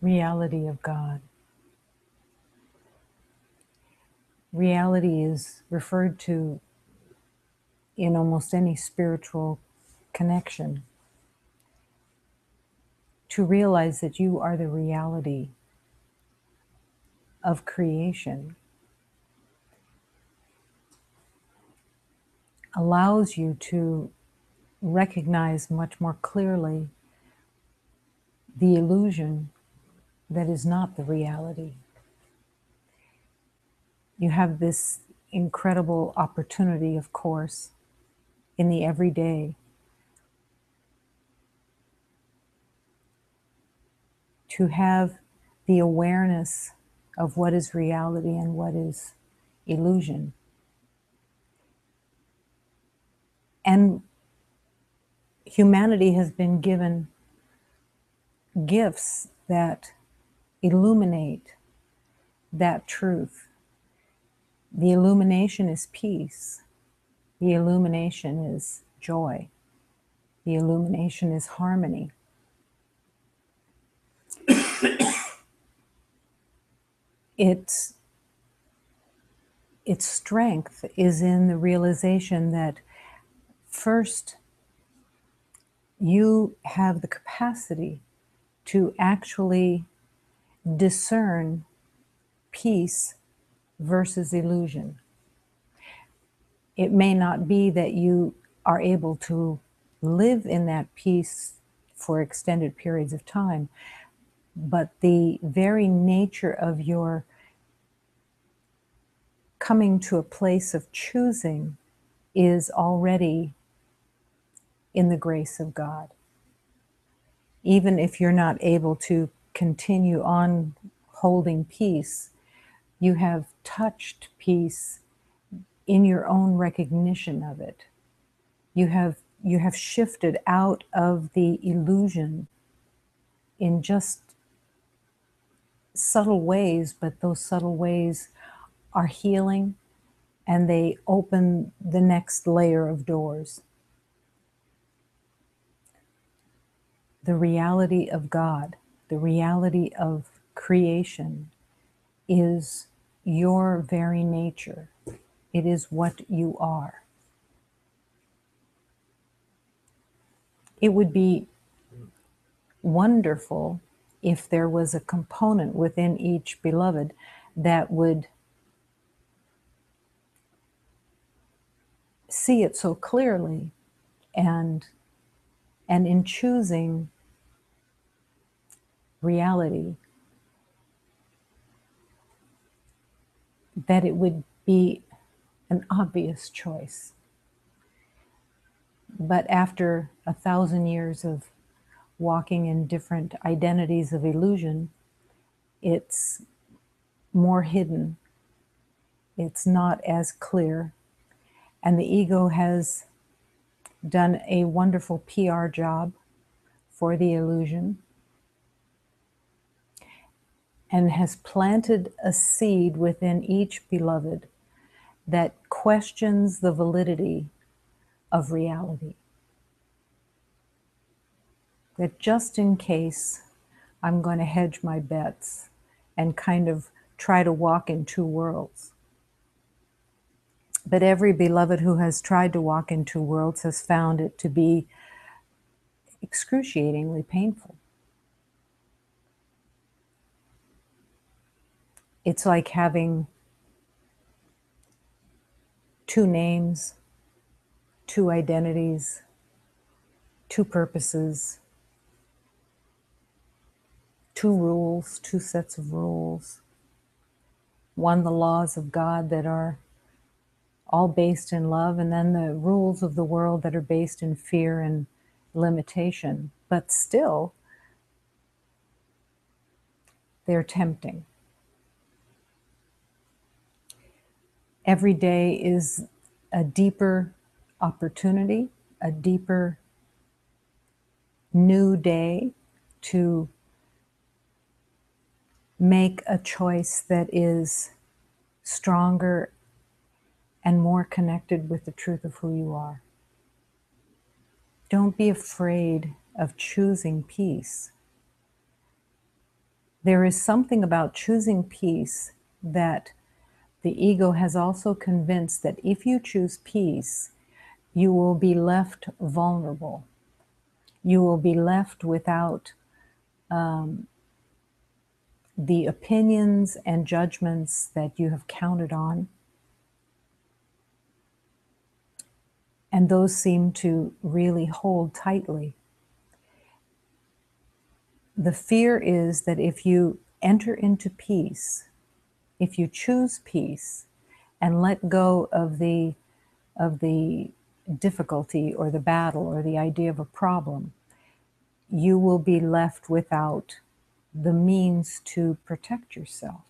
reality of God. Reality is referred to in almost any spiritual connection. To realize that you are the reality of creation allows you to recognize much more clearly the illusion that is not the reality. You have this incredible opportunity, of course, in the everyday to have the awareness of what is reality and what is illusion. And humanity has been given gifts that illuminate that truth. The illumination is peace. The illumination is joy. The illumination is harmony. Its strength is in the realization that first, you have the capacity to actually discern peace versus illusion. It may not be that you are able to live in that peace for extended periods of time, but the very nature of your coming to a place of choosing is already in the grace of God. Even if you're not able to continue on holding peace, you have touched peace in your own recognition of it. You have shifted out of the illusion in just subtle ways, but those subtle ways are healing and they open the next layer of doors. The reality of God, the reality of creation is your very nature. It is what you are. It would be wonderful if there was a component within each beloved that would see it so clearly and in choosing reality, that it would be an obvious choice. But after 1,000 years of walking in different identities of illusion, it's more hidden. It's not as clear. And the ego has done a wonderful PR job for the illusion and has planted a seed within each beloved that questions the validity of reality. That just in case I'm going to hedge my bets and kind of try to walk in two worlds. But every beloved who has tried to walk in two worlds has found it to be excruciatingly painful. It's like having two names, two identities, two purposes, two rules, two sets of rules. One, the laws of God that are all based in love, and then the rules of the world that are based in fear and limitation. But still, they're tempting. Every day is a deeper opportunity, a deeper new day to make a choice that is stronger and more connected with the truth of who you are. Don't be afraid of choosing peace. There is something about choosing peace that the ego has also convinced that if you choose peace, you will be left vulnerable. You will be left without the opinions and judgments that you have counted on. And those seem to really hold tightly. The fear is that if you enter into peace, if you choose peace and let go of the difficulty or the battle or the idea of a problem, you will be left without the means to protect yourself.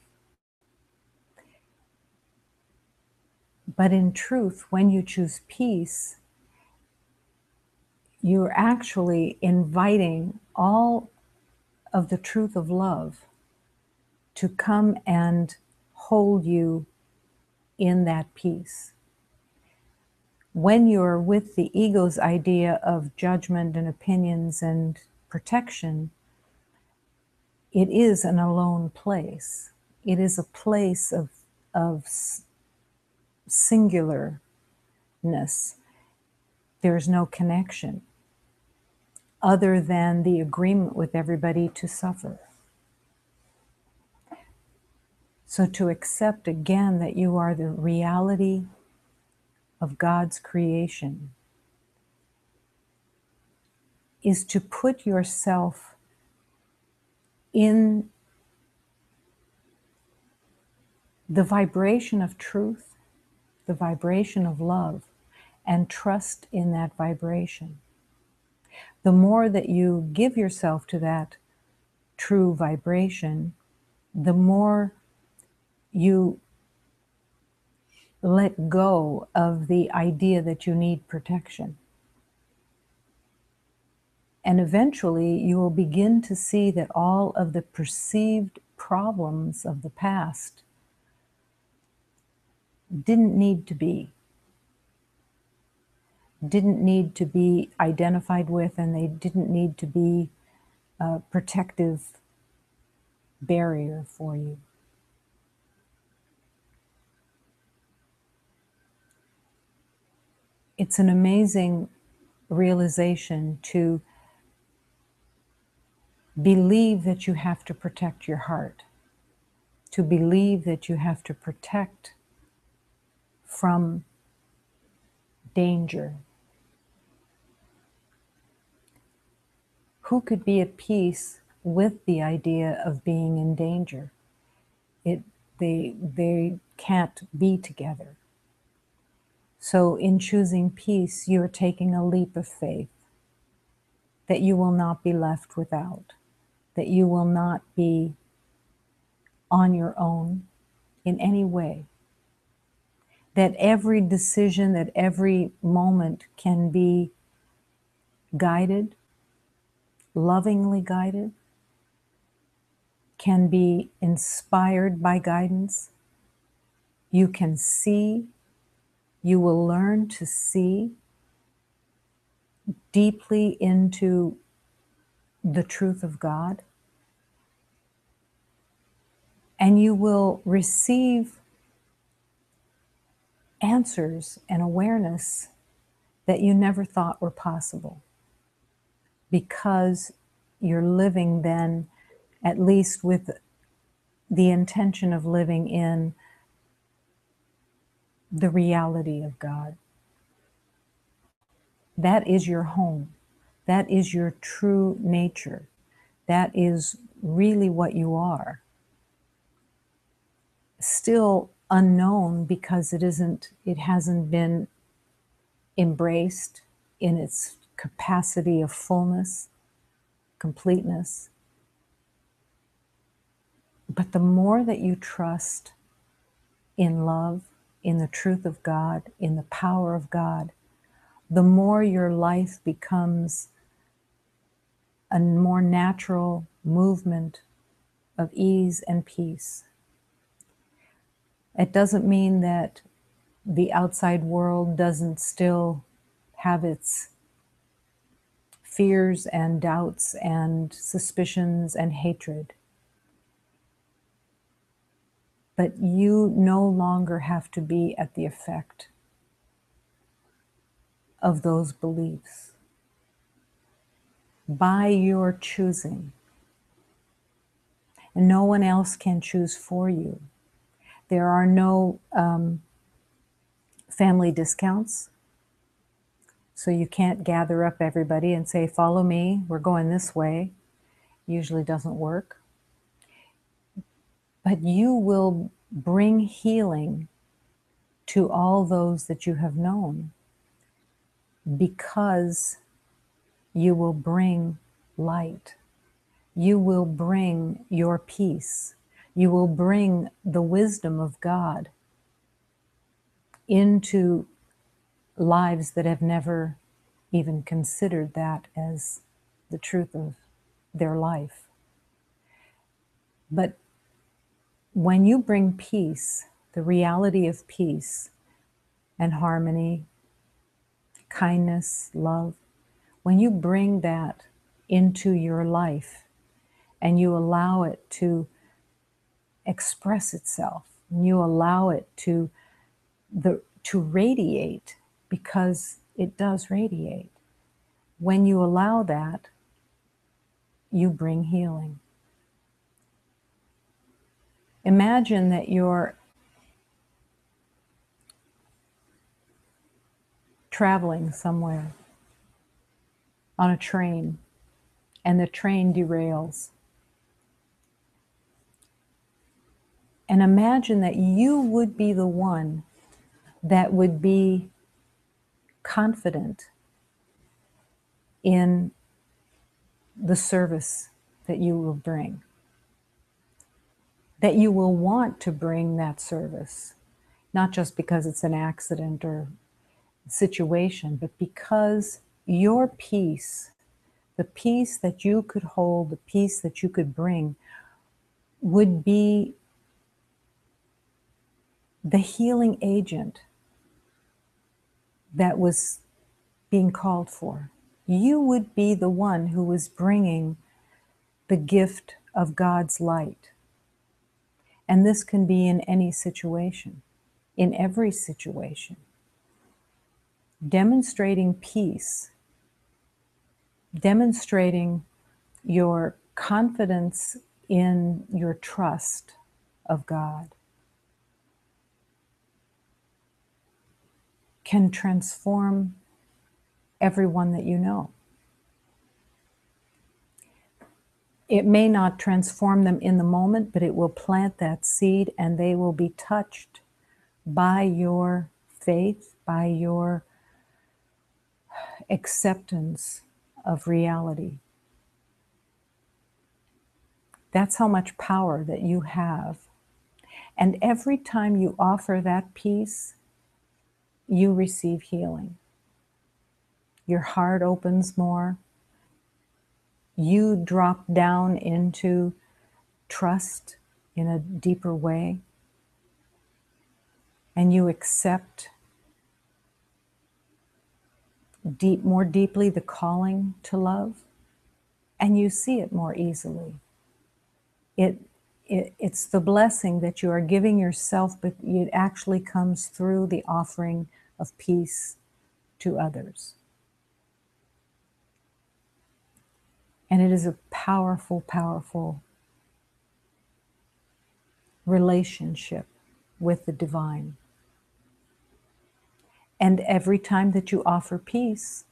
But in truth, when you choose peace, you're actually inviting all of the truth of love to come and hold you in that peace. When you're with the ego's idea of judgment and opinions and protection, it is an alone place. It is a place of singularness. There's no connection other than the agreement with everybody to suffer. So to accept again that you are the reality of God's creation is to put yourself in the vibration of truth, the vibration of love, and trust in that vibration. The more that you give yourself to that true vibration, the more you let go of the idea that you need protection. And eventually you will begin to see that all of the perceived problems of the past didn't need to be identified with, and they didn't need to be a protective barrier for you. It's an amazing realization to believe that you have to protect your heart, to believe that you have to protect from danger. Who could be at peace with the idea of being in danger? They can't be together. So in choosing peace, you're taking a leap of faith that you will not be left without, that you will not be on your own in any way, that every decision, that every moment can be guided, lovingly guided, can be inspired by guidance. You can see, you will learn to see deeply into the truth of God, and you will receive answers and awareness that you never thought were possible, because you're living then, at least with the intention of living in the reality of God. That is your home. That is your true nature. That is really what you are. Still unknown because it hasn't been embraced in its capacity of fullness, completeness. But the more that you trust in love, in the truth of God, in the power of God, the more your life becomes a more natural movement of ease and peace. It doesn't mean that the outside world doesn't still have its fears and doubts and suspicions and hatred. but you no longer have to be at the effect of those beliefs by your choosing. And no one else can choose for you. There are no family discounts, so you can't gather up everybody and say, follow me, we're going this way. Usually doesn't work. But you will bring healing to all those that you have known because you will bring light. You will bring your peace. You will bring the wisdom of God into lives that have never even considered that as the truth of their life. But when you bring peace, the reality of peace and harmony, kindness, love, when you bring that into your life and you allow it to express itself, and you allow it to radiate, because it does radiate. When you allow that, you bring healing. Imagine that you're traveling somewhere on a train and the train derails. And imagine that you would be the one that would be confident in the service that you will bring, that you will want to bring that service, not just because it's an accident or situation, but because your peace, the peace that you could hold, the peace that you could bring, would be the healing agent that was being called for. You would be the one who was bringing the gift of God's light. And this can be in any situation, in every situation. Demonstrating peace, demonstrating your confidence in your trust of God can transform everyone that you know. It may not transform them in the moment, but it will plant that seed and they will be touched by your faith, by your acceptance of reality. That's how much power that you have. And every time you offer that peace, you receive healing. Your heart opens more. You drop down into trust in a deeper way. And you accept more deeply the calling to love. And you see it more easily. It's the blessing that you are giving yourself, but it actually comes through the offering of peace to others. And it is a powerful, powerful relationship with the divine. And every time that you offer peace,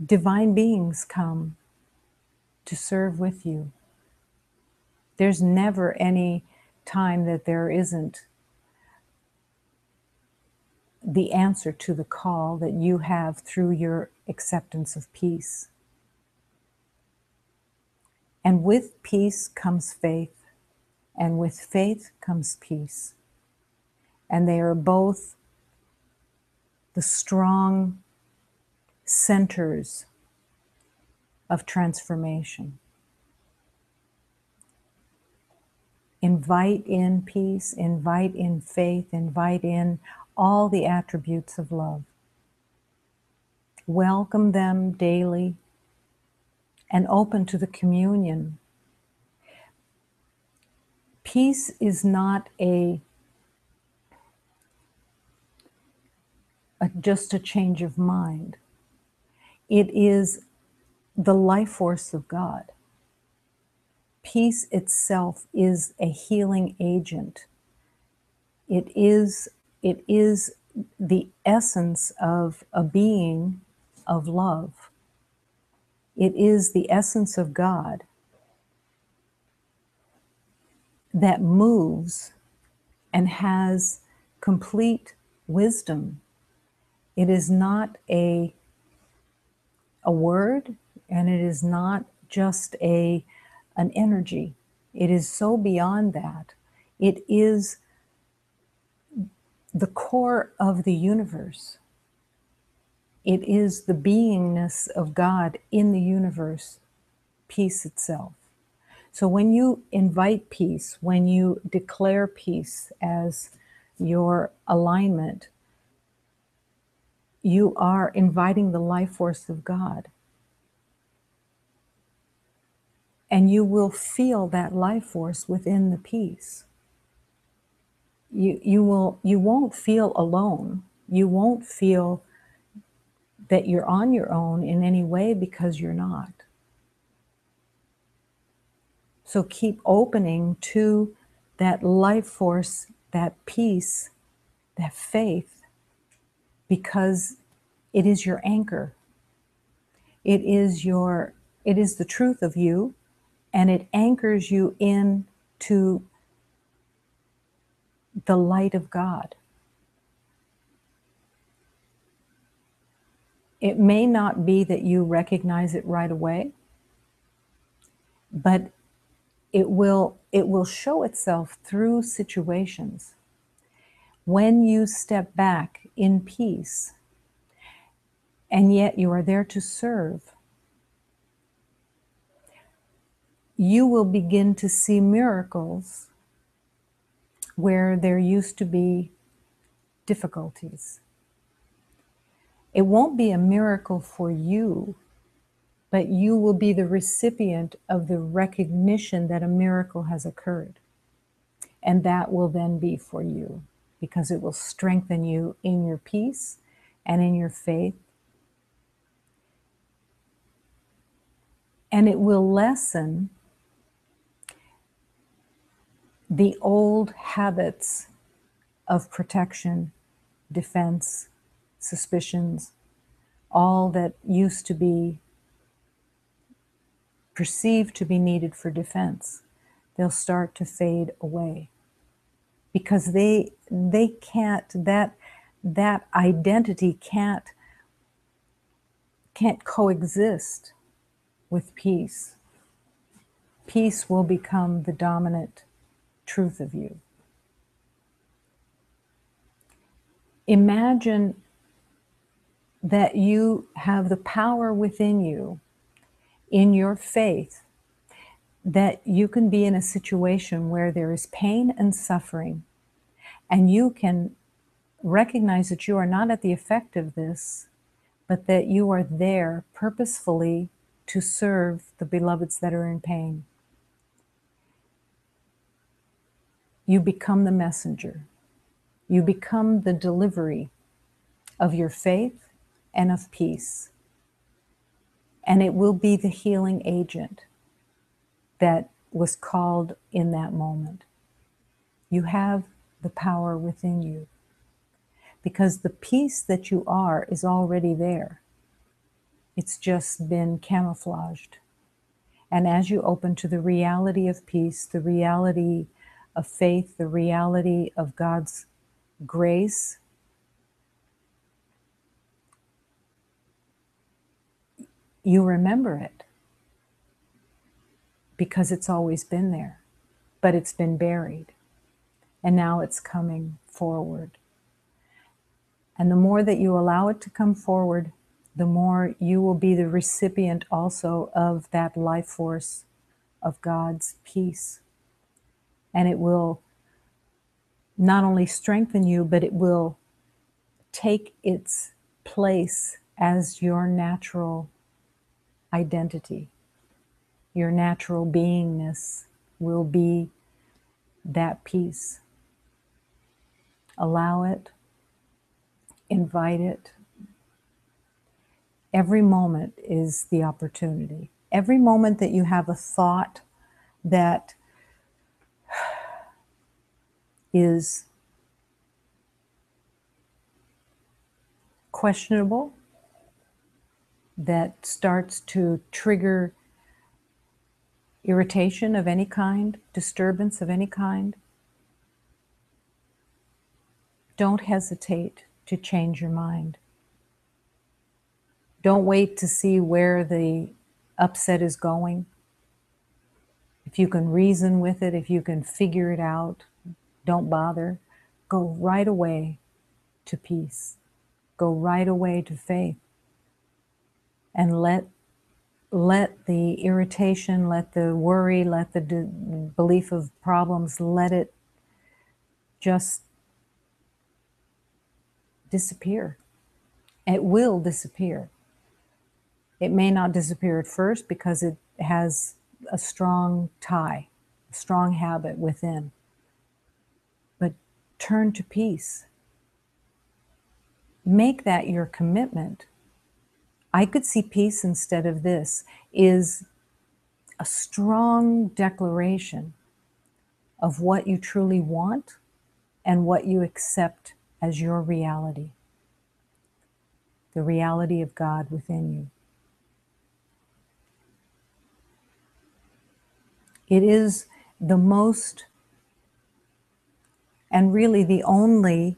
divine beings come to serve with you. There's never any time that there isn't the answer to the call that you have through your acceptance of peace. And with peace comes faith, and with faith comes peace. And they are both the strong centers of transformation. Invite in peace, invite in faith, invite in all the attributes of love. Welcome them daily and open to the communion. Peace is not just a change of mind. It is the life force of God. Peace itself is a healing agent. It is the essence of a being of love. It is the essence of God that moves and has complete wisdom. It is not a word, and it is not just an energy. It is so beyond that. It is the core of the universe. It is the beingness of God in the universe, peace itself. So when you invite peace, when you declare peace as your alignment, you are inviting the life force of God. And you will feel that life force within the peace. You won't feel alone. You won't feel that you're on your own in any way, because you're not. So keep opening to that life force, that peace, that faith, because it is your anchor. It is the truth of you, and it anchors you into the light of God. It may not be that you recognize it right away, but it will show itself through situations. When you step back in peace, and yet you are there to serve, you will begin to see miracles where there used to be difficulties. It won't be a miracle for you, but you will be the recipient of the recognition that a miracle has occurred. And that will then be for you, because it will strengthen you in your peace and in your faith. And it will lessen the old habits of protection, defense, suspicions, all that used to be perceived to be needed for defense. They'll start to fade away, because they can't, that identity can't coexist with peace. Peace will become the dominant truth of you. Imagine that you have the power within you, in your faith, that you can be in a situation where there is pain and suffering, and you can recognize that you are not at the effect of this, but that you are there purposefully to serve the beloveds that are in pain. You become the messenger. You become the delivery of your faith and of peace. And it will be the healing agent that was called in that moment. You have the power within you, because the peace that you are is already there. It's just been camouflaged. And as you open to the reality of peace, the reality of faith, the reality of God's grace, you remember it, because it's always been there, but it's been buried. And now it's coming forward. And the more that you allow it to come forward, the more you will be the recipient also of that life force of God's peace. And it will not only strengthen you, but it will take its place as your natural identity. Your natural beingness will be that peace. Allow it, invite it. Every moment is the opportunity. Every moment that you have a thought that is questionable, that starts to trigger irritation of any kind, disturbance of any kind, don't hesitate to change your mind. Don't wait to see where the upset is going. If you can reason with it, if you can figure it out, don't bother. Go right away to peace. Go right away to faith. And let the irritation, let the worry, let the belief of problems, let it just disappear. It will disappear. It may not disappear at first because it has a strong tie, a strong habit within. But turn to peace. Make that your commitment. I could see peace instead of this is a strong declaration of what you truly want and what you accept as your reality, the reality of God within you. It is the most and really the only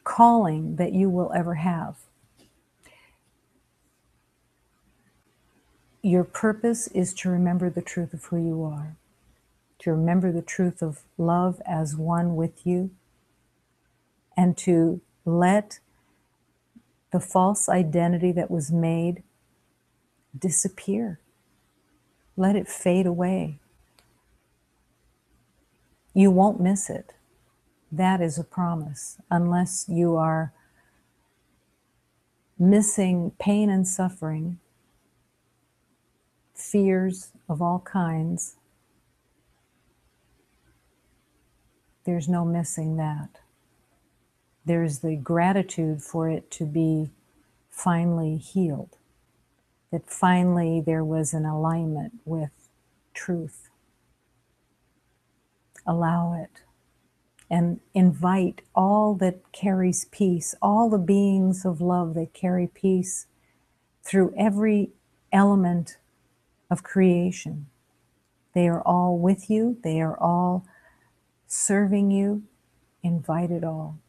calling that you will ever have. Your purpose is to remember the truth of who you are, to remember the truth of love as one with you, and to let the false identity that was made disappear. Let it fade away. You won't miss it. That is a promise, unless you are missing pain and suffering, fears of all kinds. There's no missing that. There's the gratitude for it to be finally healed, that finally there was an alignment with truth. Allow it and invite all that carries peace, all the beings of love that carry peace through every element of creation. They are all with you. They are all serving you. Invite it all.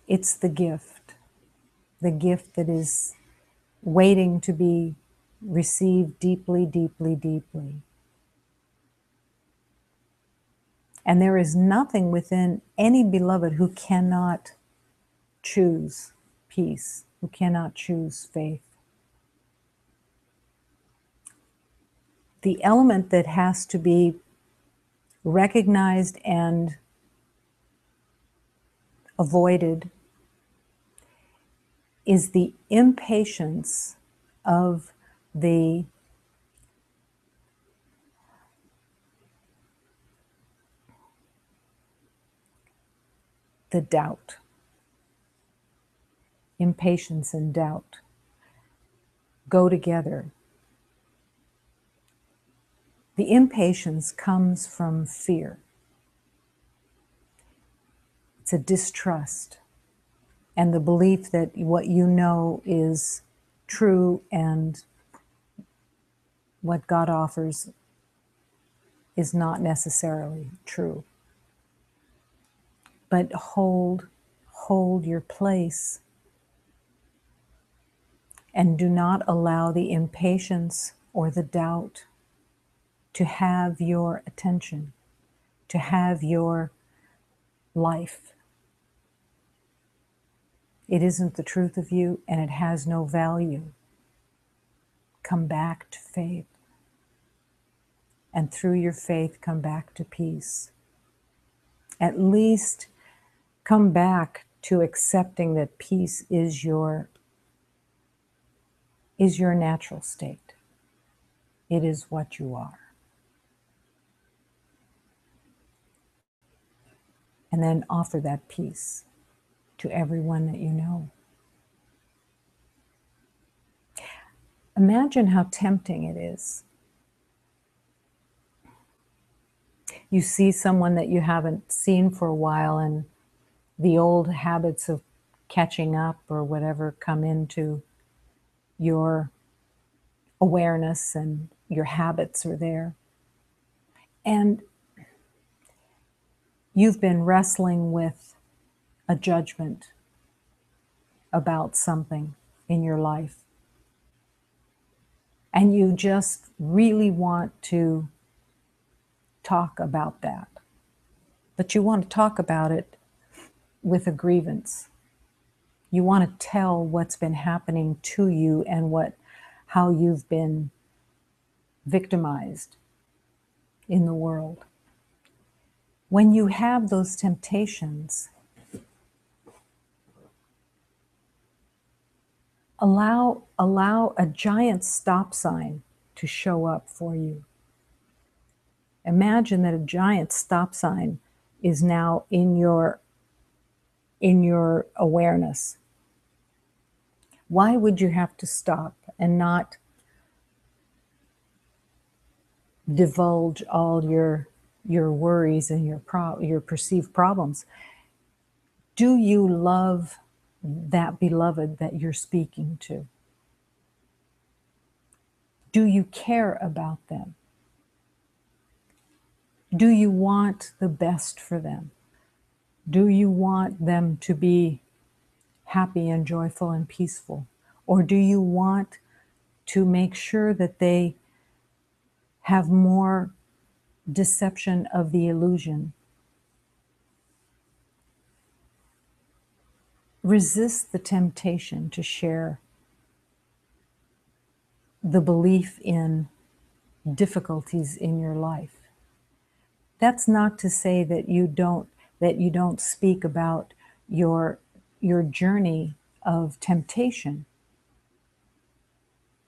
It's the gift that is waiting to be received deeply, deeply, deeply. And there is nothing within any beloved who cannot choose peace, who cannot choose faith. The element that has to be recognized and avoided is the impatience of the doubt. Impatience and doubt go together. The impatience comes from fear. It's a distrust and the belief that what you know is true and what God offers is not necessarily true. But hold your place and do not allow the impatience or the doubt to have your attention, to have your life. It isn't the truth of you and it has no value. Come back to faith. And through your faith, come back to peace. At least come back to accepting that peace is your is your natural state. It is what you are. And then offer that peace to everyone that you know. Imagine how tempting it is. You see someone that you haven't seen for a while, and the old habits of catching up or whatever come into your awareness, and your habits are there. And you've been wrestling with a judgment about something in your life. And you just really want to talk about that. But you want to talk about it with a grievance. You want to tell what's been happening to you and how you've been victimized in the world. When you have those temptations, allow a giant stop sign to show up for you. Imagine that a giant stop sign is now in your awareness. Why would you have to stop and not divulge all your worries and your perceived problems? Do you love that beloved that you're speaking to? Do you care about them? Do you want the best for them? Do you want them to be happy and joyful and peaceful? Or do you want to make sure that they have more deception of the illusion? Resist the temptation to share the belief in difficulties in your life. That's not to say that you don't speak about your journey of temptation.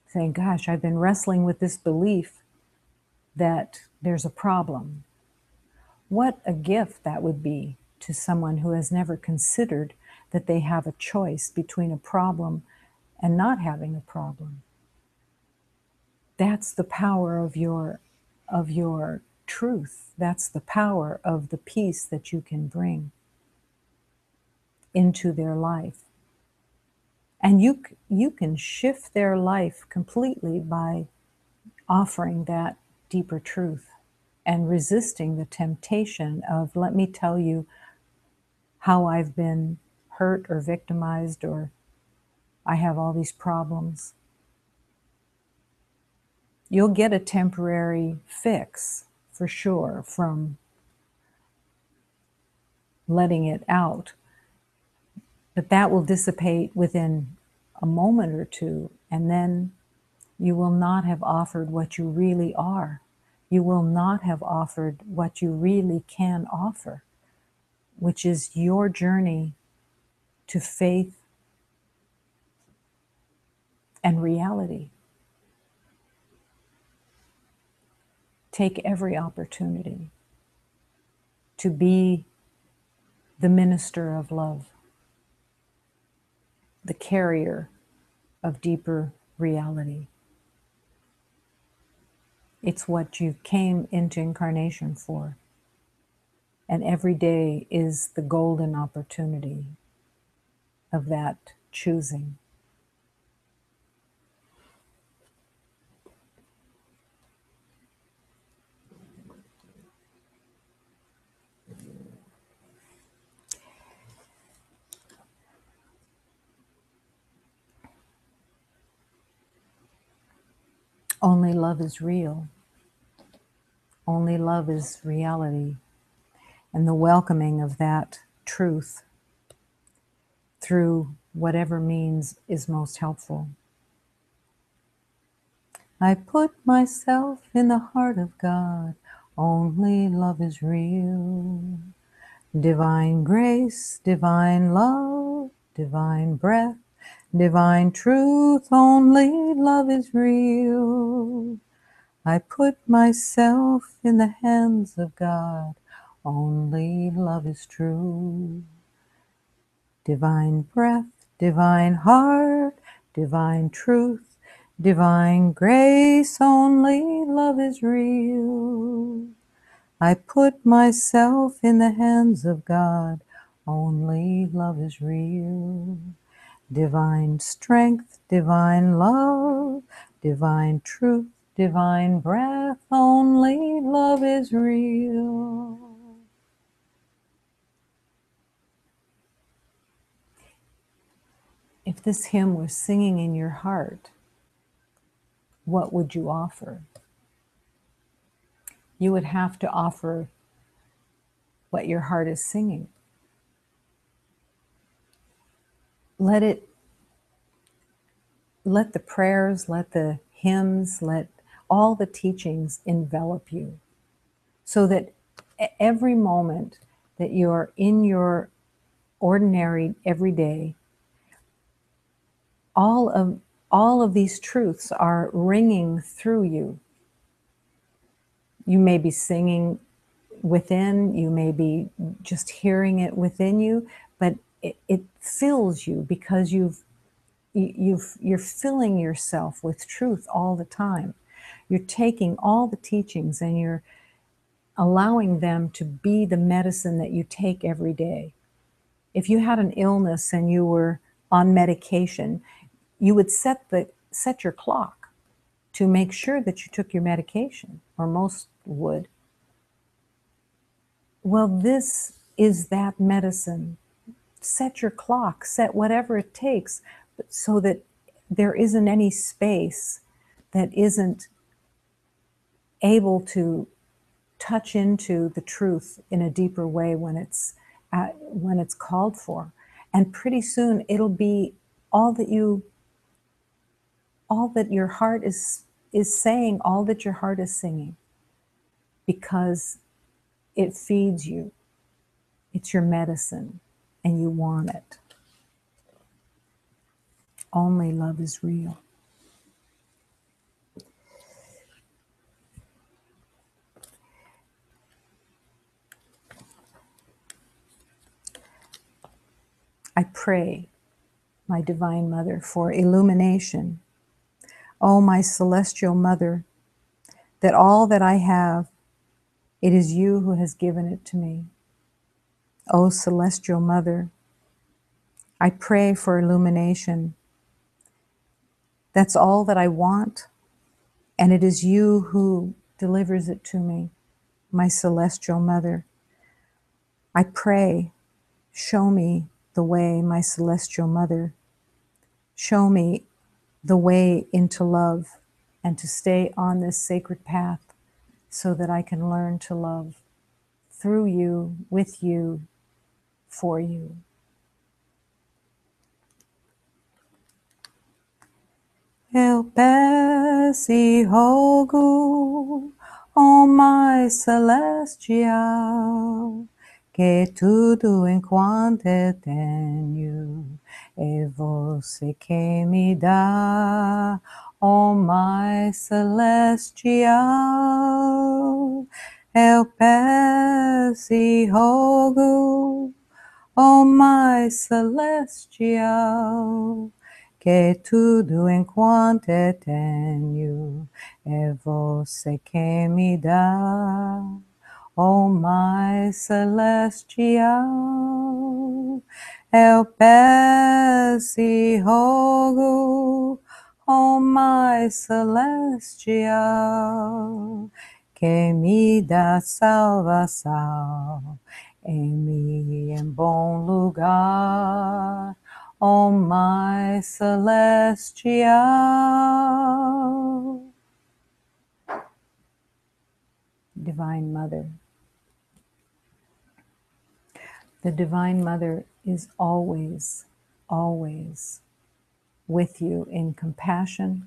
Saying, gosh, I've been wrestling with this belief that there's a problem. What a gift that would be to someone who has never considered that they have a choice between a problem and not having a problem. That's the power of your truth. That's the power of the peace that you can bring into their life. And you can shift their life completely by offering that deeper truth and resisting the temptation of, let me tell you how I've been hurt or victimized, or I have all these problems. You'll get a temporary fix for sure from letting it out, but that will dissipate within a moment or two, and then you will not have offered what you really are. You will not have offered what you really can offer, which is your journey to faith and reality. Take every opportunity to be the minister of love, the carrier of deeper reality. It's what you came into incarnation for. And every day is the golden opportunity of that choosing. Only love is real. Only love is reality. And the welcoming of that truth through whatever means is most helpful. I put myself in the heart of God. Only love is real. Divine grace, divine love, divine breath, divine truth, only love is real. I put myself in the hands of God, only love is true. Divine breath, divine heart, divine truth, divine grace, only love is real. I put myself in the hands of God, only love is real. Divine strength, divine love, divine truth, divine breath, only love is real. If this hymn was singing in your heart, what would you offer? You would have to offer what your heart is singing. Let the prayers, let the hymns, let all the teachings envelop you, so that every moment that you're in your ordinary everyday, all of these truths are ringing through you. You may be singing within, you may be just hearing it within you, but it fills you because you're filling yourself with truth all the time. You're taking all the teachings and you're allowing them to be the medicine that you take every day. If you had an illness and you were on medication, you would set your clock to make sure that you took your medication, or most would. Well, this is that medicine. Set your clock, set whatever it takes, but so that there isn't any space that isn't able to touch into the truth in a deeper way when it's called for. And pretty soon it'll be all that your heart is saying, all that your heart is singing, because it feeds you. It's your medicine and you want it. Only love is real. I pray, my Divine Mother, for illumination. Oh, my Celestial Mother, that all that I have, it is you who has given it to me. Oh, Celestial Mother, I pray for illumination. That's all that I want, and it is you who delivers it to me, my Celestial Mother. I pray, show me the way, my Celestial Mother. Show me the way into love and to stay on this sacred path so that I can learn to love through you, with you, for you. Elpesi rogo, ó Mãe Celestial, que tudo enquanto tenho, é você que me dá, ó Mãe Celestial. Eu peço e rogo, ó Mãe Celestial, que tudo enquanto tenho, é você que me dá, ó Mãe Celestial. Eu peço e rogo, ó Mãe Celestial, que me dá salvação, em bom lugar, ó Mãe Celestial. Divine Mother. The Divine Mother is always, always with you in compassion,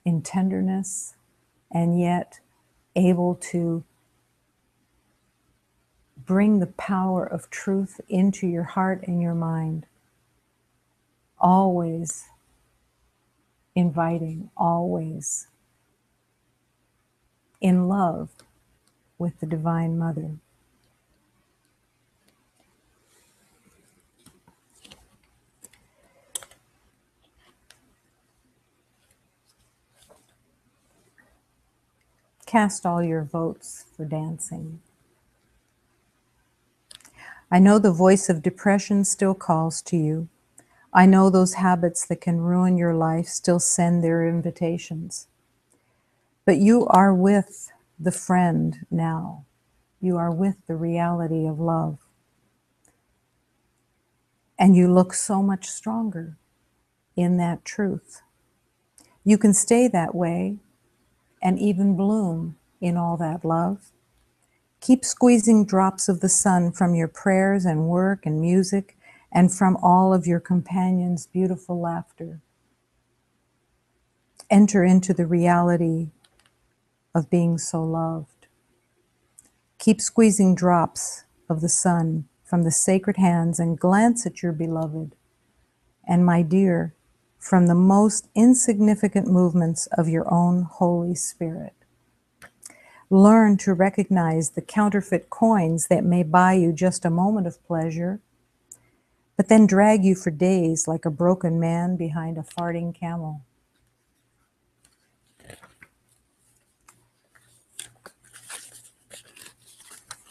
in tenderness, and yet able to bring the power of truth into your heart and your mind. always inviting, always in love with the Divine Mother. Cast all your votes for dancing. I know the voice of depression still calls to you. I know those habits that can ruin your life still send their invitations. But you are with the friend now. You are with the reality of love. And you look so much stronger in that truth. You can stay that way and even bloom in all that love. Keep squeezing drops of the sun from your prayers and work and music and from all of your companions' beautiful laughter. Enter into the reality of being so loved. Keep squeezing drops of the sun from the sacred hands and glance at your beloved. And my dear, from the most insignificant movements of your own Holy Spirit. Learn to recognize the counterfeit coins that may buy you just a moment of pleasure, but then drag you for days like a broken man behind a farting camel.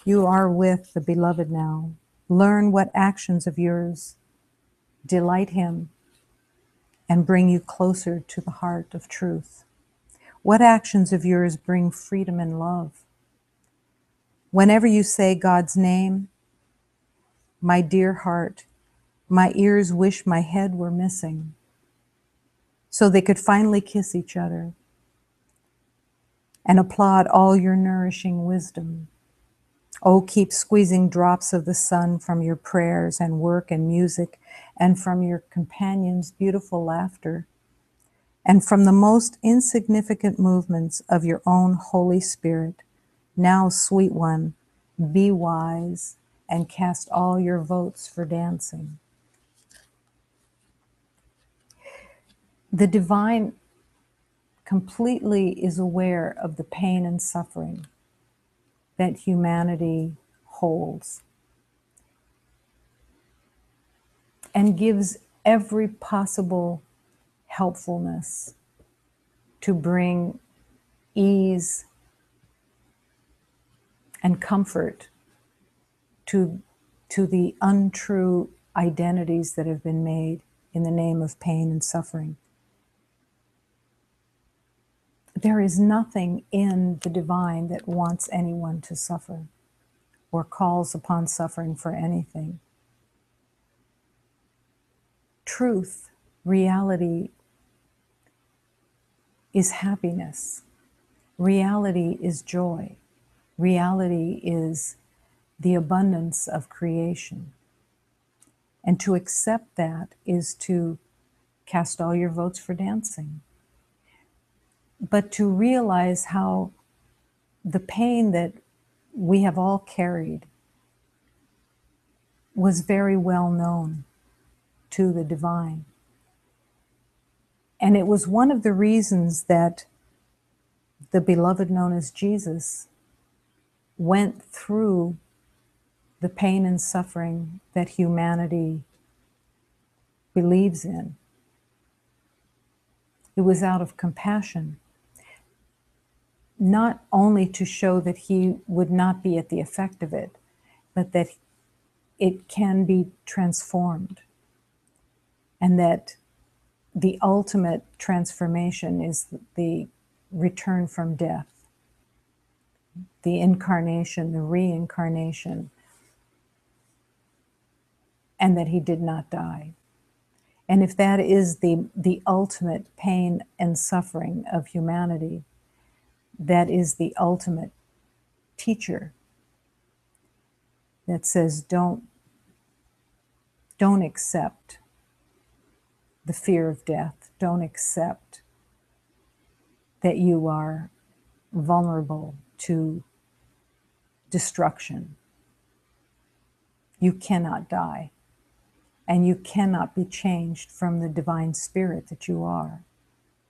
You are with the beloved now. Learn what actions of yours delight him and bring you closer to the heart of truth. What actions of yours bring freedom and love? Whenever you say God's name, my dear heart, my ears wish my head were missing so they could finally kiss each other and applaud all your nourishing wisdom. Oh, keep squeezing drops of the sun from your prayers and work and music and from your companions' beautiful laughter and from the most insignificant movements of your own Holy Spirit. Now, sweet one, be wise and cast all your votes for dancing. The divine completely is aware of the pain and suffering that humanity holds and gives every possible helpfulness to bring ease and comfort to the untrue identities that have been made in the name of pain and suffering. There is nothing in the divine that wants anyone to suffer or calls upon suffering for anything. Truth, reality, is happiness. Reality is joy. Reality is the abundance of creation. And to accept that is to cast all your votes for dancing. But to realize how the pain that we have all carried was very well known to the divine. And it was one of the reasons that the beloved known as Jesus went through the pain and suffering that humanity believes in. It was out of compassion, not only to show that he would not be at the effect of it, but that it can be transformed, and that the ultimate transformation is the return from death, the incarnation, the reincarnation, and that he did not die. And if that is the ultimate pain and suffering of humanity, that is the ultimate teacher that says, don't accept the fear of death. Don't accept that you are vulnerable to destruction. You cannot die. And you cannot be changed from the divine spirit that you are.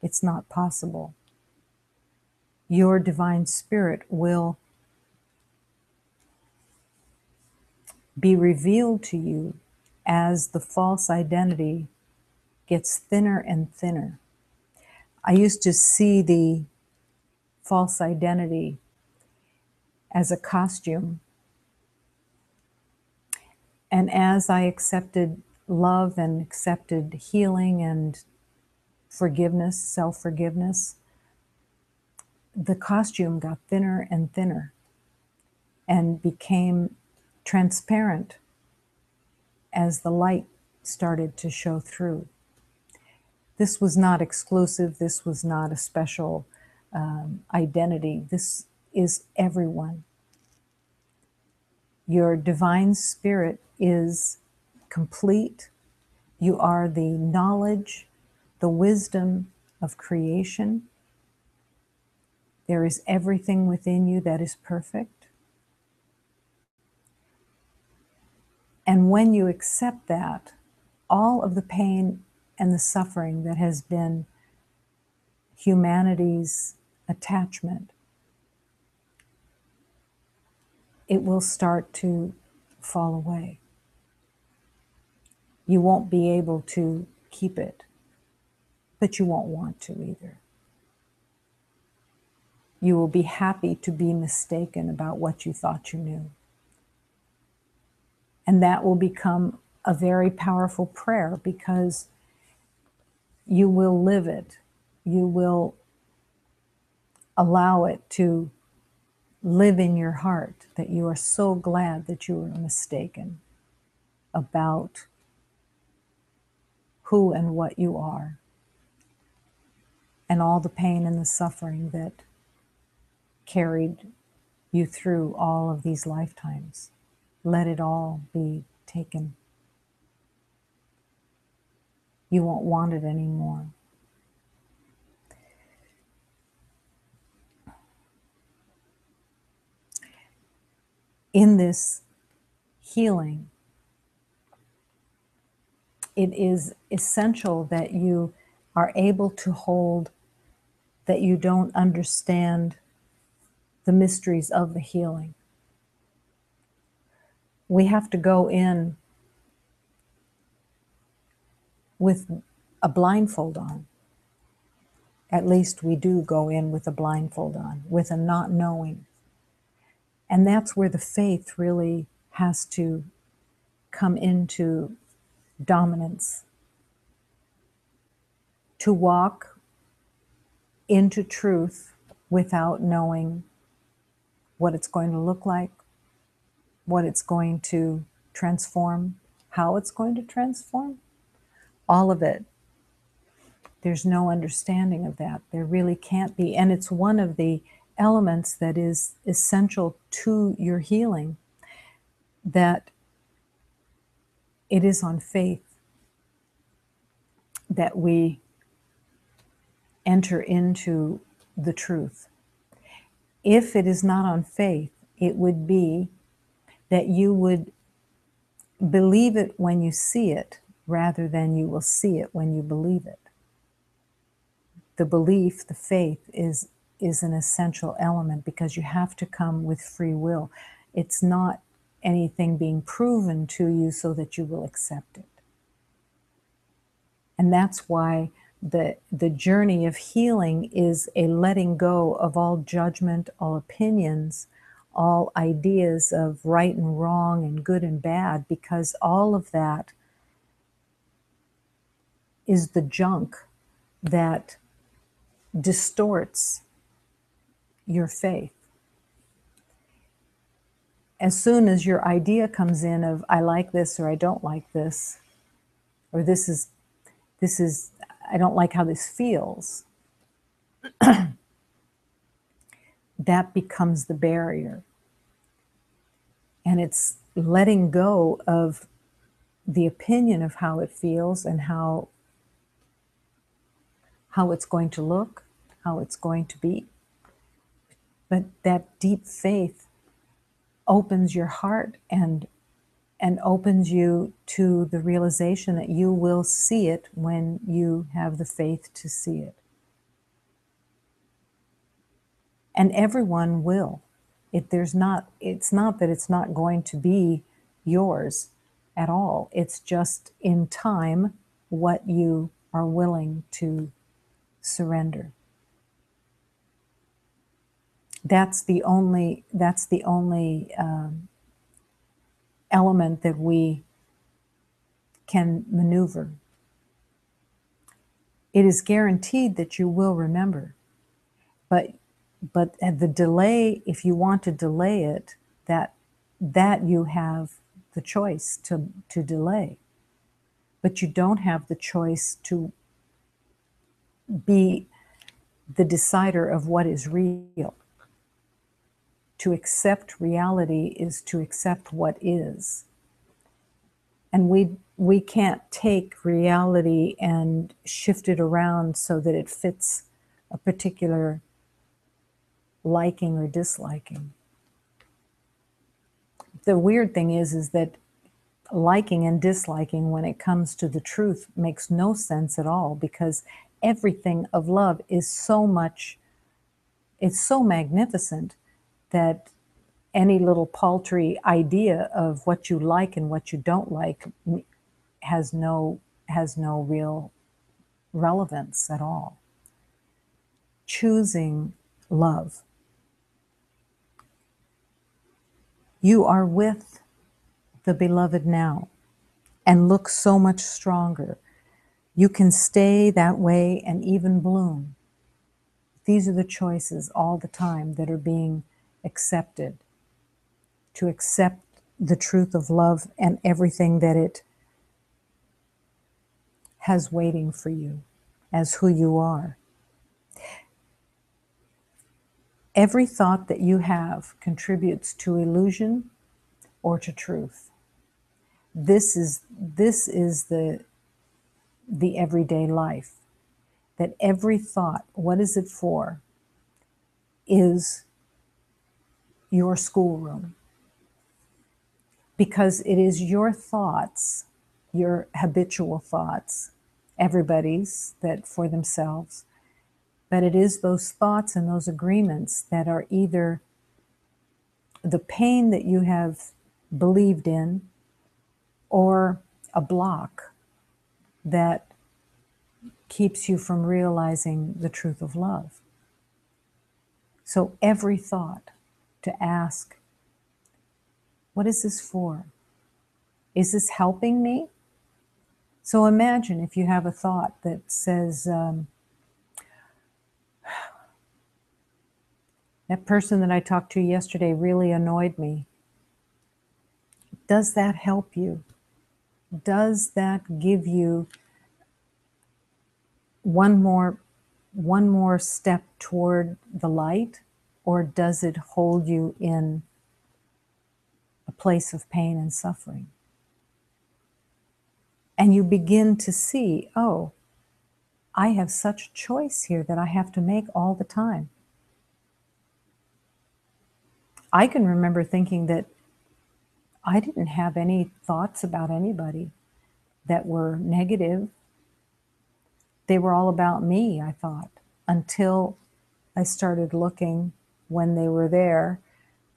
It's not possible. Your divine spirit will be revealed to you as the false identity gets thinner and thinner. I used to see the false identity as a costume. And as I accepted love and accepted healing and forgiveness, self-forgiveness, the costume got thinner and thinner and became transparent as the light started to show through. This was not exclusive. This was not a special identity. This is everyone. Your divine spirit is complete. You are the knowledge, the wisdom of creation. There is everything within you that is perfect. And when you accept that, all of the pain and the suffering that has been humanity's attachment, it will start to fall away. You won't be able to keep it, but you won't want to either. You will be happy to be mistaken about what you thought you knew. And that will become a very powerful prayer because you will live it. You will allow it to live in your heart that you are so glad that you were mistaken about who and what you are, and all the pain and the suffering that carried you through all of these lifetimes. Let it all be taken. You won't want it anymore. In this healing, it is essential that you are able to hold that you don't understand the mysteries of the healing. We have to go in with a blindfold on. At least we do go in with a blindfold on, with a not knowing. And that's where the faith really has to come into dominance. To walk into truth without knowing what it's going to look like, what it's going to transform, how it's going to transform, all of it. There's no understanding of that. There really can't be. And it's one of the elements that is essential to your healing, that it is on faith that we enter into the truth. If it is not on faith, it would be that you would believe it when you see it rather than you will see it when you believe it. The belief, the faith is an essential element because you have to come with free will. It's not anything being proven to you so that you will accept it. And that's why the journey of healing is a letting go of all judgment, all opinions, all ideas of right and wrong and good and bad, because all of that is the junk that distorts your faith. As soon as your idea comes in of, I like this or I don't like this, or this is, I don't like how this feels, that becomes the barrier. And it's letting go of the opinion of how it feels and how it's going to look, how it's going to be. But that deep faith opens your heart and and opens you to the realization that you will see it when you have the faith to see it. And everyone will. It's not that it's not going to be yours at all. It's just in time what you are willing to surrender. That's the only element that we can maneuver. It is guaranteed that you will remember, but the delay, if you want to delay it, that you have the choice to delay, but you don't have the choice to be the decider of what is real. To accept reality is to accept what is. And we can't take reality and shift it around so that it fits a particular liking or disliking. The weird thing is that liking and disliking when it comes to the truth makes no sense at all, because everything of love is so much, it's so magnificent that any little paltry idea of what you like and what you don't like has no real relevance at all. Choosing love. You are with the beloved now and look so much stronger. You can stay that way and even bloom. These are the choices all the time that are being accepted. To accept the truth of love and everything that it has waiting for you as who you are. Every thought that you have contributes to illusion or to truth. This is the everyday life. That every thought, what is it for, is your schoolroom. Because it is your thoughts, your habitual thoughts, everybody's that for themselves, but it is those thoughts and those agreements that are either the pain that you have believed in or a block that keeps you from realizing the truth of love. So every thought, to ask, what is this for? Is this helping me? So imagine if you have a thought that says, that person that I talked to yesterday really annoyed me. Does that help you? Does that give you one more step toward the light, or does it hold you in a place of pain and suffering? And you begin to see, oh, I have such choice here that I have to make all the time. I can remember thinking that I didn't have any thoughts about anybody that were negative. They were all about me, I thought, until I started looking when they were there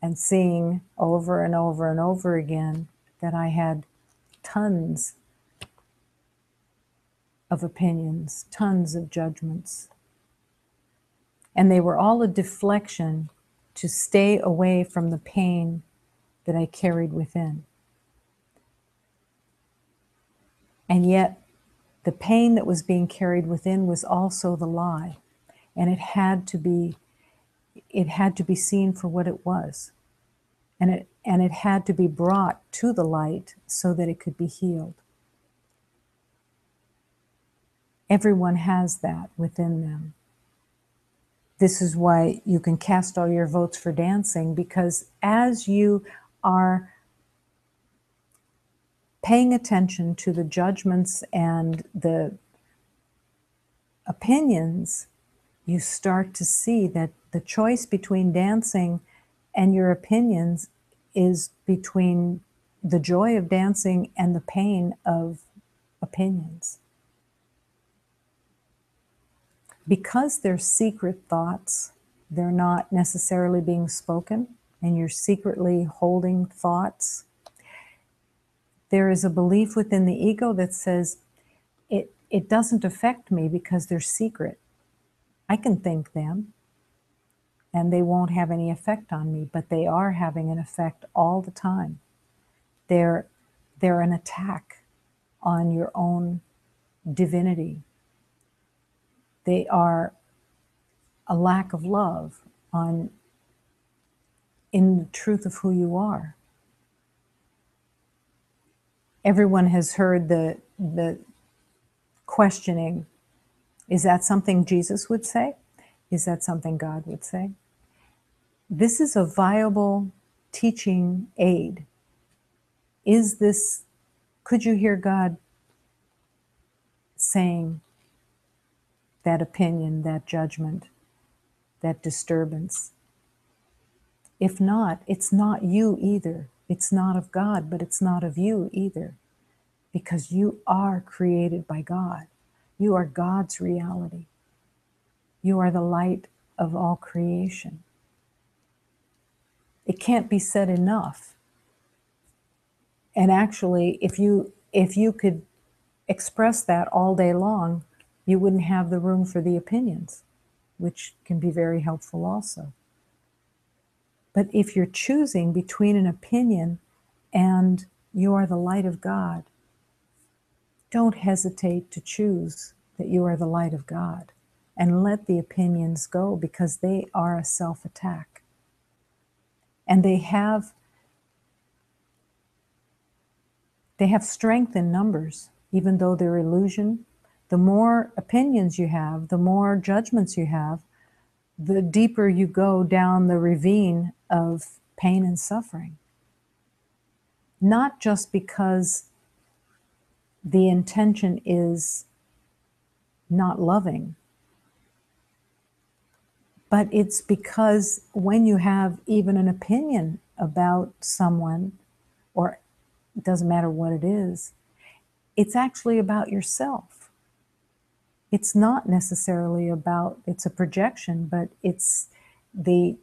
and seeing over and over and over again that I had tons of opinions, tons of judgments. And they were all a deflection to stay away from the pain that I carried within. And yet, the pain that was being carried within was also the lie. And it had to be seen for what it was. And it had to be brought to the light so that it could be healed. Everyone has that within them. This is why you can cast all your votes for dancing, because as you are paying attention to the judgments and the opinions, you start to see that the choice between dancing and your opinions is between the joy of dancing and the pain of opinions. Because they're secret thoughts, they're not necessarily being spoken, and you're secretly holding thoughts. There is a belief within the ego that says, it doesn't affect me because they're secret. I can think them, and they won't have any effect on me, but they are having an effect all the time. They're an attack on your own divinity. They are a lack of love in the truth of who you are. Everyone has heard the questioning, is that something Jesus would say? Is that something God would say? This is a viable teaching aid. Could you hear God saying that opinion, that judgment, that disturbance? If not, it's not you either. It's not of God, but it's not of you either, because you are created by God. You are God's reality. You are the light of all creation. It can't be said enough. And actually, if you could express that all day long, you wouldn't have the room for the opinions, which can be very helpful also. But if you're choosing between an opinion and you are the light of God, don't hesitate to choose that you are the light of God, and let the opinions go, because they are a self-attack. And they have strength in numbers, even though they're illusion. The more opinions you have, the more judgments you have, the deeper you go down the ravine of pain and suffering. Not just because the intention is not loving, but it's because when you have even an opinion about someone, or it doesn't matter what it is, it's actually about yourself. It's not necessarily about, it's a projection, but it's the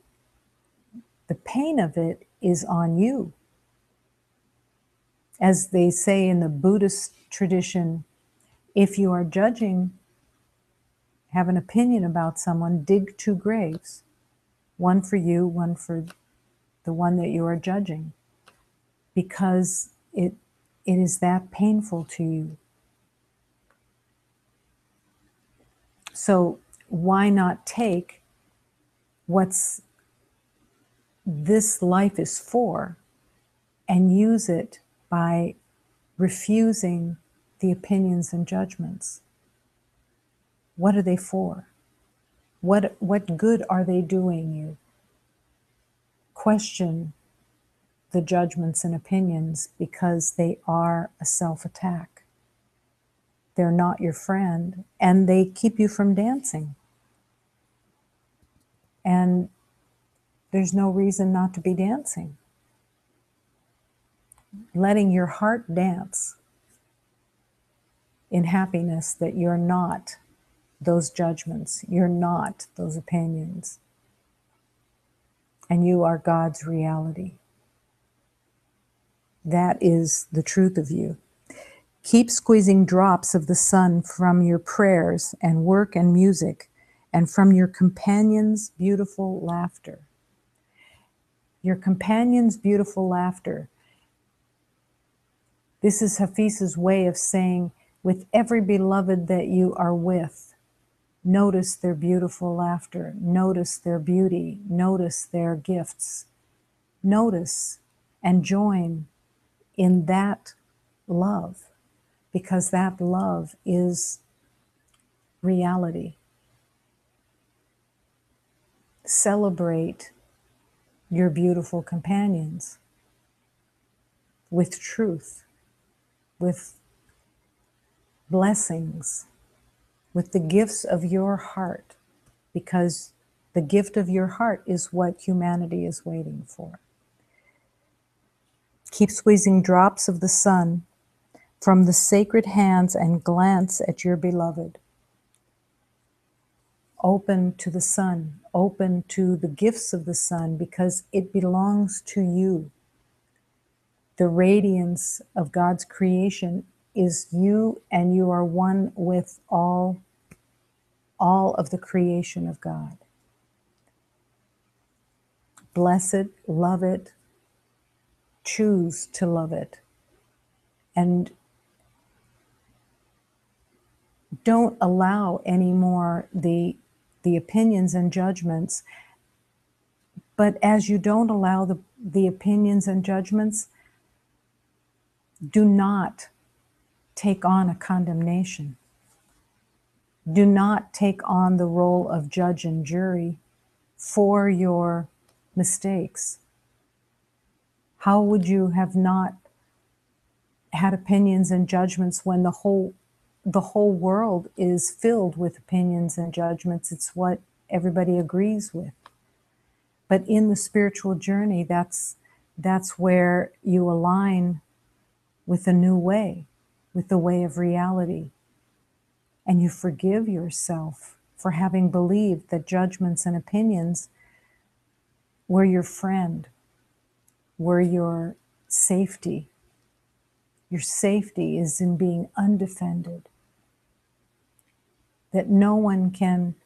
pain of it is on you. As they say in the Buddhist tradition, if you are judging, have an opinion about someone, dig 2 graves, one for you, one for the one that you are judging, because it is that painful to you. So why not take what's this life is for and use it by refusing the opinions and judgments? What are they for? What good are they doing you? Question the judgments and opinions, because they are a self-attack. They're not your friend, and they keep you from dancing. And there's no reason not to be dancing. Letting your heart dance in happiness that you're not those judgments, you're not those opinions, and you are God's reality. That is the truth of you. Keep squeezing drops of the sun from your prayers and work and music, and from your companion's beautiful laughter. Your companion's beautiful laughter. This is Hafiza's way of saying, with every beloved that you are with, notice their beautiful laughter, notice their beauty, notice their gifts. Notice and join in that love, because that love is reality. Celebrate your beautiful companions with truth, with blessings, with the gifts of your heart, because the gift of your heart is what humanity is waiting for. Keep squeezing drops of the sun from the sacred hands and glance at your beloved. Open to the sun, open to the gifts of the sun, because it belongs to you. The radiance of God's creation is you, and you are one with all of the creation of God. Bless it, love it, choose to love it. And don't allow anymore the opinions and judgments. But as you don't allow the opinions and judgments, do not take on a condemnation. Do not take on the role of judge and jury for your mistakes. How would you have not had opinions and judgments when the whole world is filled with opinions and judgments? It's what everybody agrees with. But in the spiritual journey, that's where you align with a new way, with the way of reality. And you forgive yourself for having believed that judgments and opinions were your friend, were your safety. Your safety is in being undefended, that no one can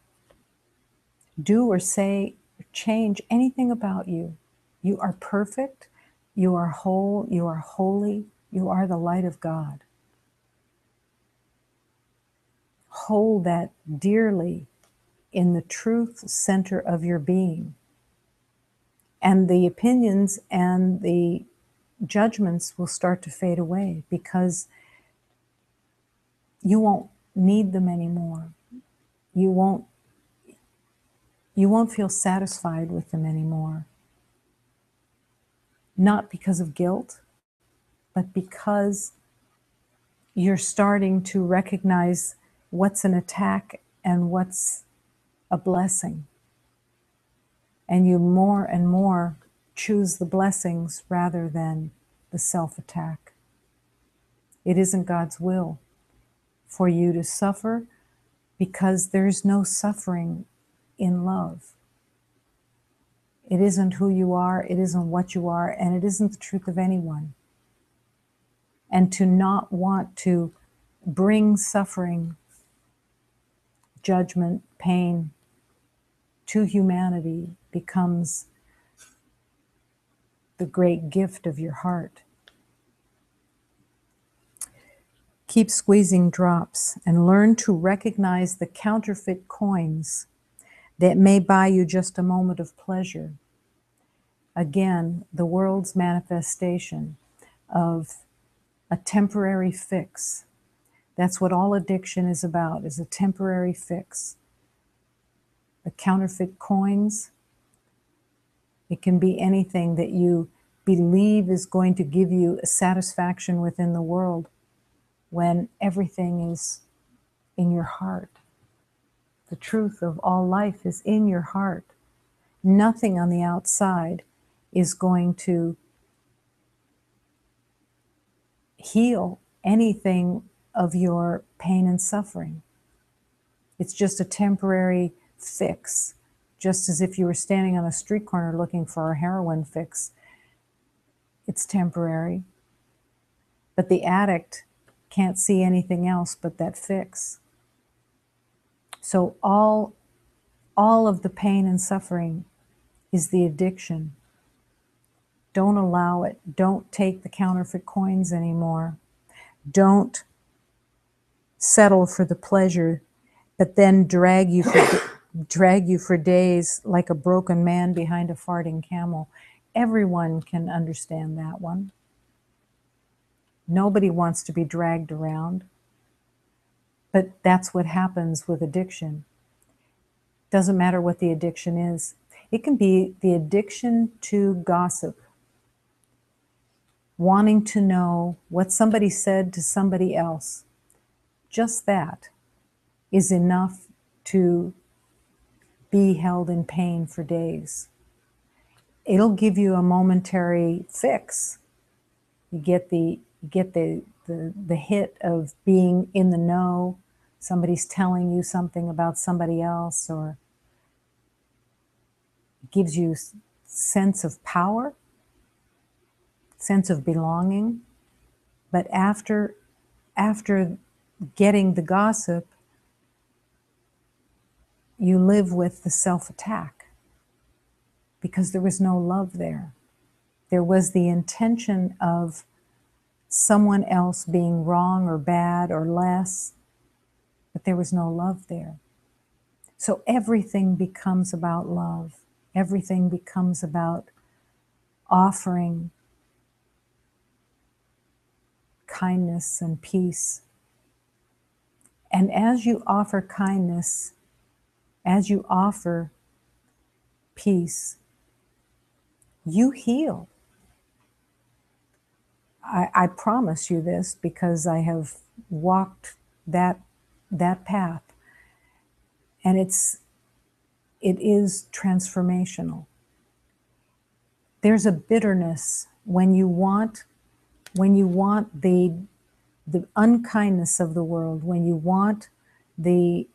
do or say or change anything about you. You are perfect, you are whole, you are holy, you are the light of God. Hold that dearly in the truth center of your being. And the opinions and the judgments will start to fade away, because you won't need them anymore. You won't feel satisfied with them anymore. Not because of guilt, but because you're starting to recognize what's an attack and what's a blessing. And you more and more choose the blessings rather than the self-attack. It isn't God's will for you to suffer, because there's no suffering in love. It isn't who you are, it isn't what you are, and it isn't the truth of anyone. And to not want to bring suffering, judgment, pain to humanity becomes the great gift of your heart. Keep squeezing drops and learn to recognize the counterfeit coins that may buy you just a moment of pleasure. Again, the world's manifestation of a temporary fix. That's what all addiction is about, is a temporary fix. The counterfeit coins, it can be anything that you believe is going to give you a satisfaction within the world, when everything is in your heart. The truth of all life is in your heart. Nothing on the outside is going to heal anything of your pain and suffering. It's just a temporary fix, just as if you were standing on a street corner looking for a heroin fix. It's temporary. But the addict can't see anything else but that fix. So all of the pain and suffering is the addiction. Don't allow it. Don't take the counterfeit coins anymore. Don't settle for the pleasure, but then drag you for days like a broken man behind a farting camel. Everyone can understand that one. Nobody wants to be dragged around. But that's what happens with addiction. Doesn't matter what the addiction is. It can be the addiction to gossip. Wanting to know what somebody said to somebody else. Just that is enough to be held in pain for days. It'll give you a momentary fix, You get the hit of being in the know. Somebody's telling you something about somebody else, or gives you sense of power, sense of belonging. But after getting the gossip, you live with the self-attack because there was no love there. There was the intention of someone else being wrong or bad or less, but there was no love there. So everything becomes about love. Everything becomes about offering kindness and peace. And as you offer kindness, as you offer peace, you heal. I promise you this because I have walked that path, and it is transformational. There's a bitterness when you want the unkindness of the world, when you want the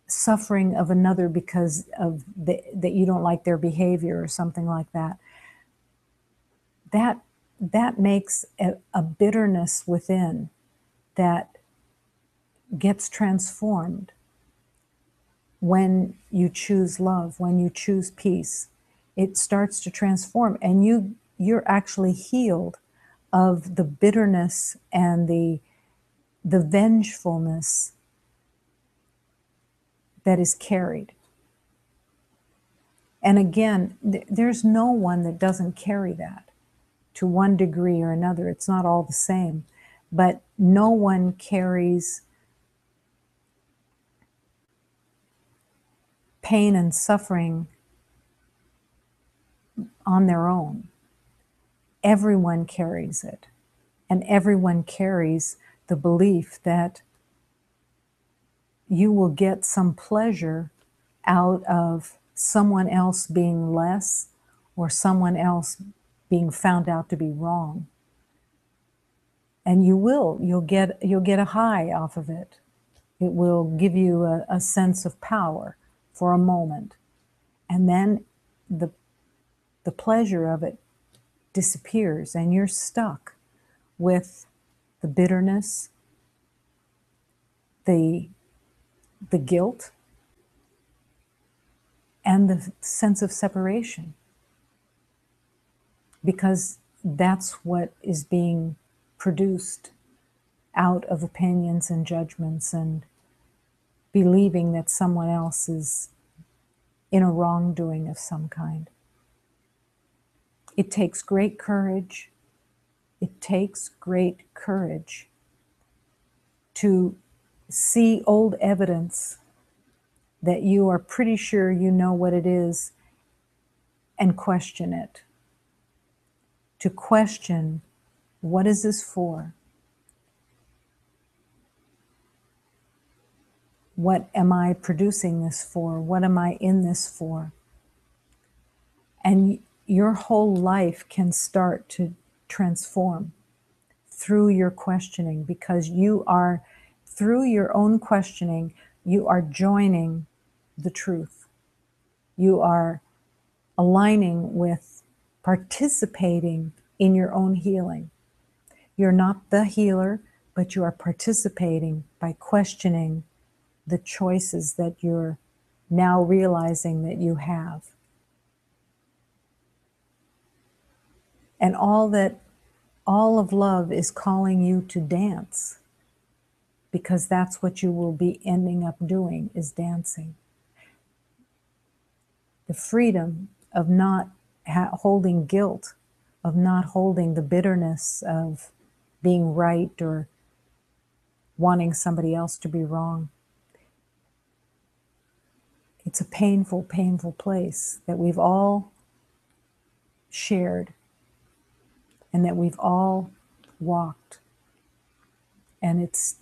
suffering of another because of that you don't like their behavior or something like that. That makes a bitterness within that gets transformed when you choose love, when you choose peace. It starts to transform, and you're actually healed of the bitterness and the vengefulness that is carried. And again, there's no one that doesn't carry that to one degree or another. It's not all the same, but no one carries pain and suffering on their own. Everyone carries it, and everyone carries the belief that you will get some pleasure out of someone else being less or someone else being found out to be wrong. And you'll get a high off of it. It will give you a sense of power for a moment. And then the pleasure of it disappears, and you're stuck with the bitterness, the guilt, and the sense of separation. Because that's what is being produced out of opinions and judgments and believing that someone else is in a wrongdoing of some kind. It takes great courage. It takes great courage to see old evidence that you are pretty sure you know what it is and question it. To question, what is this for? What am I producing this for? What am I in this for? And your whole life can start to transform through your questioning, because through your own questioning, you are joining the truth. You are aligning with, participating in your own healing. You're not the healer, but you are participating by questioning the choices that you're now realizing that you have. And all of love is calling you to dance, because that's what you will be ending up doing, is dancing. The freedom of not holding guilt, of not holding the bitterness of being right or wanting somebody else to be wrong. It's a painful, painful place that we've all shared and that we've all walked. And it's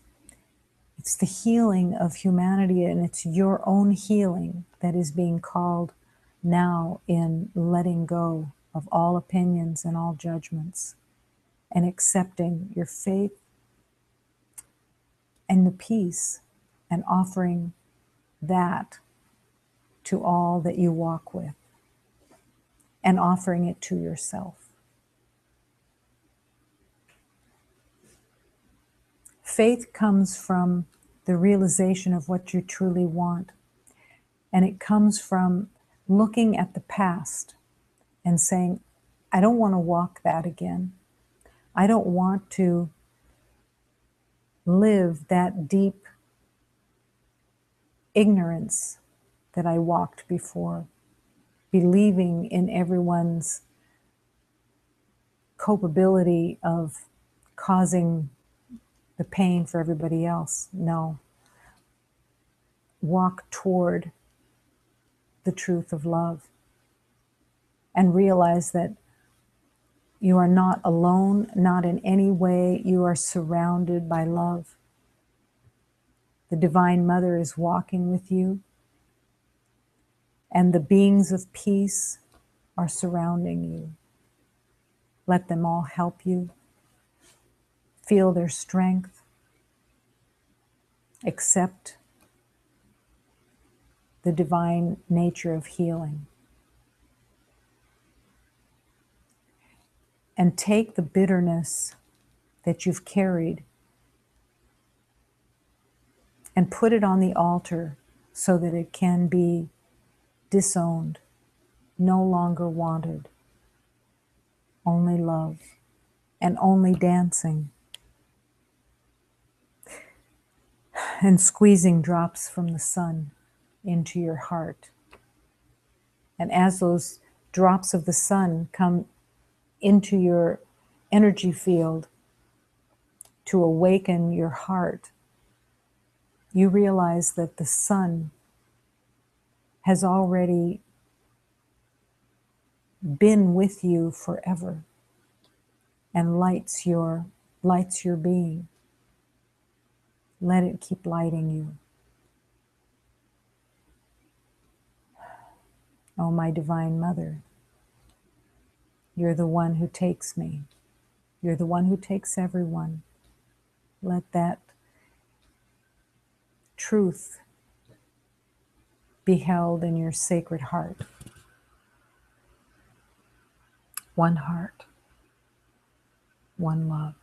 the healing of humanity, and it's your own healing that is being called now in letting go of all opinions and all judgments, and accepting your faith and the peace and offering that to all that you walk with and offering it to yourself. Faith comes from the realization of what you truly want, and it comes from looking at the past and saying, I don't want to walk that again. I don't want to live that deep ignorance that I walked before, believing in everyone's culpability of causing the pain for everybody else. No. Walk toward the truth of love and realize that you are not alone, not in any way. You are surrounded by love. The Divine Mother is walking with you, and the beings of peace are surrounding you. Let them all help you. Feel their strength. Accept the divine nature of healing. And take the bitterness that you've carried and put it on the altar so that it can be disowned, no longer wanted, only love and only dancing and squeezing drops from the sun into your heart. And as those drops of the sun come into your energy field to awaken your heart, you realize that the sun has already been with you forever and lights your being. Let it keep lighting you. Oh, my Divine Mother, you're the one who takes me. You're the one who takes everyone. Let that truth be held in your sacred heart. One heart, one love.